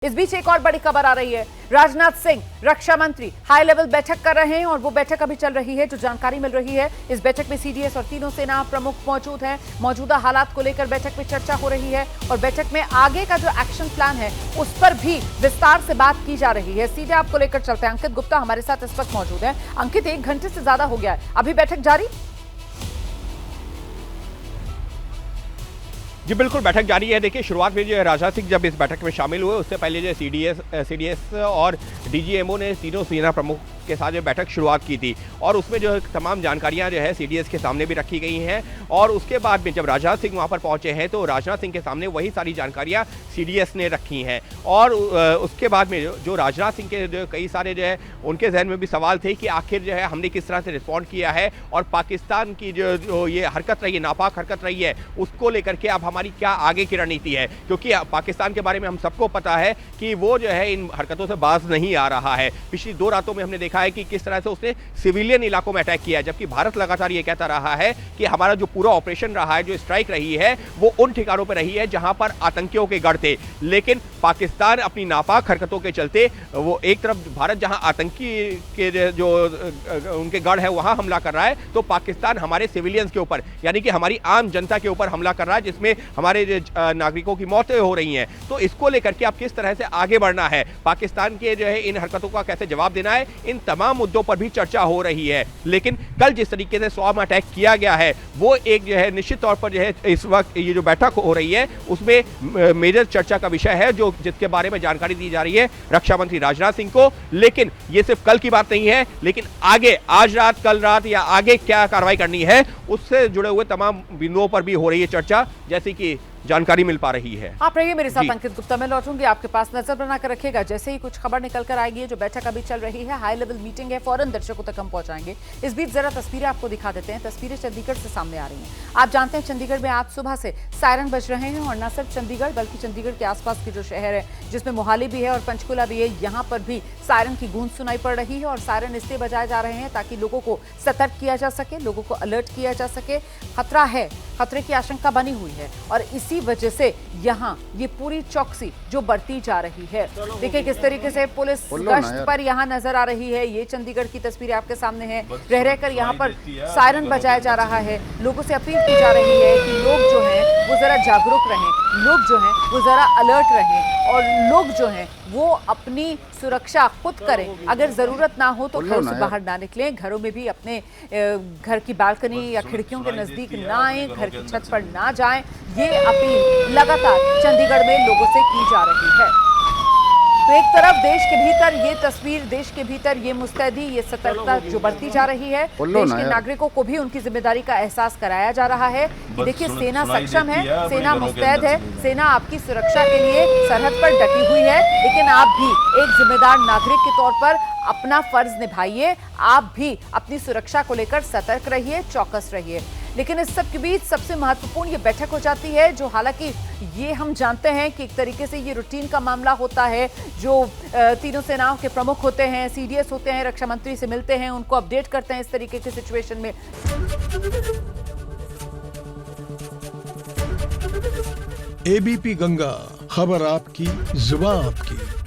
इस बीच एक और बड़ी खबर आ रही है। राजनाथ सिंह रक्षा मंत्री हाई लेवल बैठक कर रहे हैं और वो बैठक अभी चल रही है। जो जानकारी मिल रही है, इस बैठक में सीडीएस और तीनों सेना प्रमुख मौजूद हैं। मौजूदा हालात को लेकर बैठक में चर्चा हो रही है और बैठक में आगे का जो एक्शन प्लान है उस पर भी विस्तार से बात की जा रही है। सीधे आपको लेकर चलते हैं। अंकित गुप्ता हमारे साथ इस वक्त मौजूद है। अंकित, 1 घंटे से ज्यादा हो गया है, अभी बैठक जारी? जी बिल्कुल, बैठक जारी है। देखिए, शुरुआत में जो राजनाथ सिंह जब इस बैठक में शामिल हुए उससे पहले जो सीडीएस और डीजीएमओ ने तीनों सेना प्रमुख के साथ जो बैठक शुरुआत की थी और उसमें जो तमाम जानकारियां जो है सीडीएस के सामने भी रखी गई हैं और उसके बाद में जब राजनाथ सिंह वहां पर पहुंचे हैं तो राजनाथ सिंह के सामने वही सारी जानकारियां सीडीएस ने रखी हैं और उसके बाद में जो राजनाथ सिंह के जो कई सारे जो है उनके जहन में भी सवाल थे कि आखिर जो है हमने किस तरह से रिस्पॉन्ड किया है और पाकिस्तान की जो ये हरकत रही है, नापाक हरकत रही है, उसको लेकर के अब हमारी क्या आगे की रणनीति है। क्योंकि पाकिस्तान के बारे में हम सबको पता है कि वो जो है इन हरकतों से बाज नहीं आ रहा है। पिछली 2 रातों में हमने देखा है कि किस तरह से उसने सिविलियन इलाकों में अटैक किया है, जबकि भारत लगातार ये कहता रहा है कि हमारा जो पूरा ऑपरेशन रहा है, जो स्ट्राइक रही है, वो उन ठिकानों पर रही है जहां पर आतंकियों के गढ़ थे। लेकिन पाकिस्तान अपनी नापाक हरकतों के चलते वो एक तरफ भारत जहां आतंकी के जो उनके गढ़ है वहां हमला कर रहा है, तो पाकिस्तान हमारे सिविलियंस के ऊपर यानी कि हमारी आम जनता के ऊपर हमला कर रहा है, जिसमें हमारे नागरिकों की मौतें हो रही हैं। तो इसको लेकर के अब किस तरह से आगे बढ़ना है, पाकिस्तान के जो है इन हरकतों का कैसे जवाब देना है, इन तमाम मुद्दों पर भी चर्चा हो रही है। लेकिन कल जिस तरीके से स्वाम अटैक किया गया है वो एक जो है निश्चित तौर पर जो है इस वक्त ये जो बैठक हो रही है उसमें मेजर चर्चा का विषय है, जो जिसके बारे में जानकारी दी जा रही है रक्षा मंत्री राजनाथ सिंह को। लेकिन ये सिर्फ कल की बात नहीं है, लेकिन आगे आज रात, कल रात या आगे क्या कार्रवाई करनी है उससे जुड़े हुए तमाम बिंदुओं पर भी हो रही है चर्चा, जैसे कि जानकारी मिल पा रही है। आप रहिए मेरे साथ अंकित गुप्ता, मैं लौटूंगी आपके पास, नजर बनाकर रखिएगा। जैसे ही कुछ खबर निकल कर आएगी, जो बैठक अभी चल रही है, हाई लेवल मीटिंग है, फौरन दर्शकों तक हम पहुंचाएंगे। इस बीच जरा तस्वीरें आपको दिखा देते हैं। तस्वीरें चंडीगढ़ से सामने आ रही हैं। आप जानते हैं चंडीगढ़ में आज सुबह से सायरन बज रहे हैं और न सिर्फ चंडीगढ़ बल्कि चंडीगढ़ के आसपास के जो शहर है, जिसमें मोहाली भी है और पंचकुला भी है, यहाँ पर भी सायरन की गूंज सुनाई पड़ रही है और सायरन इसलिए बजाए जा रहे हैं ताकि लोगों को सतर्क किया जा सके, लोगों को अलर्ट किया जा सके। खतरा है, खतरे की आशंका बनी हुई है और इसी वजह से यहाँ ये पूरी चौकसी जो बढ़ती जा रही है। देखिए किस तरीके से पुलिस गश्त पर यहाँ नजर आ रही है। ये चंडीगढ़ की तस्वीरें आपके सामने है। रह रहकर यहाँ पर सायरन बजाया जा रहा है। लोगों से अपील की जा रही है कि लोग जो हैं वो जरा जागरूक रहें, लोग जो हैं वो जरा अलर्ट रहें और लोग जो हैं वो अपनी सुरक्षा खुद करें। अगर जरूरत ना हो तो घरों से बाहर ना निकलें, घरों में भी अपने घर की बालकनी या खिड़कियों के नजदीक ना आए, घर की छत पर ना जाएं। ये अपील लगातार चंडीगढ़ में लोगों से की जा रही है। तो एक तरफ देश के भीतर ये तस्वीर, देश के भीतर ये मुस्तैदी, ये सतर्कता जो बढ़ती जा रही है, देश के नागरिकों को भी उनकी जिम्मेदारी का एहसास कराया जा रहा है। देखिए सेना सक्षम है, सेना मुस्तैद है, सेना आपकी सुरक्षा के लिए सरहद पर डटी हुई है। लेकिन आप भी एक जिम्मेदार नागरिक के तौर पर अपना फर्ज निभाइए। आप भी अपनी सुरक्षा को लेकर सतर्क रहिए, चौकस रहिए। लेकिन इस सब के बीच सबसे महत्वपूर्ण ये बैठक हो जाती है, जो हालांकि ये हम जानते हैं कि एक तरीके से ये रूटीन का मामला होता है। जो तीनों सेनाओं के प्रमुख होते हैं, सीडीएस होते हैं, रक्षा मंत्री से मिलते हैं, उनको अपडेट करते हैं इस तरीके की सिचुएशन में। एबीपी गंगा, खबर आपकी, जुबान आपकी।